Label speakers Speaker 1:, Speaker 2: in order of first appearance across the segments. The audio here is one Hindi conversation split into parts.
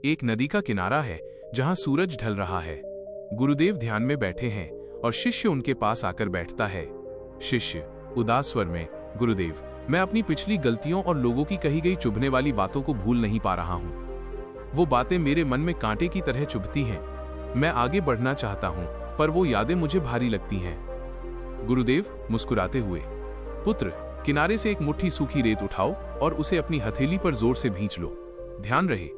Speaker 1: एक नदी का किनारा है जहां सूरज ढल रहा है। गुरुदेव ध्यान में बैठे हैं और शिष्य उनके पास आकर बैठता है। शिष्य उदास स्वर में, गुरुदेव, मैं अपनी पिछली गलतियों और लोगों की कही गई चुभने वाली बातों को भूल नहीं पा रहा हूँ। वो बातें मेरे मन में कांटे की तरह चुभती हैं। मैं आगे बढ़ना चाहता हूँ, पर वो यादें मुझे भारी लगती हैं। गुरुदेव मुस्कुराते हुए, पुत्र, किनारे से एक मुट्ठी सूखी रेत उठाओ और उसे अपनी हथेली पर जोर से भींच लो। ध्यान रहे,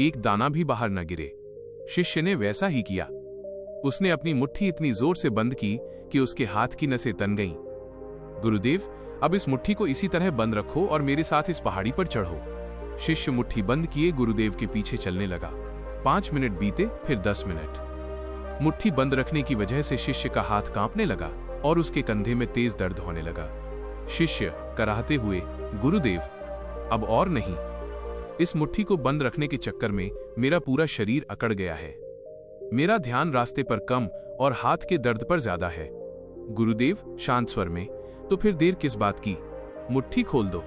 Speaker 1: एक दाना भी बाहर न गिरे। शिष्य ने वैसा ही किया। उसने अपनी मुट्ठी इतनी जोर से बंद की कि उसके हाथ की नसें तन गईं। गुरुदेव, अब इस मुट्ठी को इसी तरह बंद रखो और मेरे साथ इस पहाड़ी पर चढ़ो। शिष्य मुट्ठी बंद किए गुरुदेव के पीछे चलने लगा। 5 मिनट बीते, फिर 10 मिनट। मुट्ठी बंद रखने की वजह से शिष्य का हाथ कांपने लगा और उसके कंधे में तेज दर्द होने लगा। शिष्य कराहते हुए, गुरुदेव, अब और नहीं। इस मुट्ठी को बंद रखने के चक्कर में मेरा पूरा शरीर अकड़ गया है। मेरा ध्यान रास्ते पर कम और हाथ के दर्द पर ज्यादा है। गुरुदेव शांत स्वर में, तो फिर देर किस बात की, मुट्ठी खोल दो।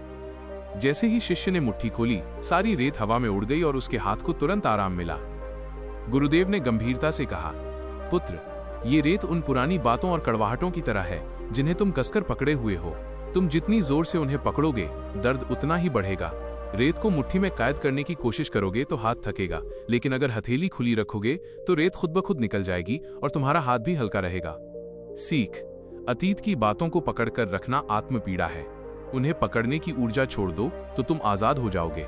Speaker 1: जैसे ही शिष्य ने मुट्ठी खोली, सारी रेत हवा में उड़ गई और उसके हाथ को तुरंत आराम मिला। गुरुदेव ने गंभीरता से कहा, पुत्र, ये रेत उन पुरानी बातों और कड़वाहटों की तरह है जिन्हें तुम कसकर पकड़े हुए हो। तुम जितनी जोर से उन्हें पकड़ोगे, दर्द उतना ही बढ़ेगा। रेत को मुट्ठी में कैद करने की कोशिश करोगे तो हाथ थकेगा, लेकिन अगर हथेली खुली रखोगे तो रेत खुद ब खुद निकल जाएगी और तुम्हारा हाथ भी हल्का रहेगा। सीख, अतीत की बातों को पकड़कर रखना आत्मपीड़ा है। उन्हें पकड़ने की ऊर्जा छोड़ दो तो तुम आजाद हो जाओगे।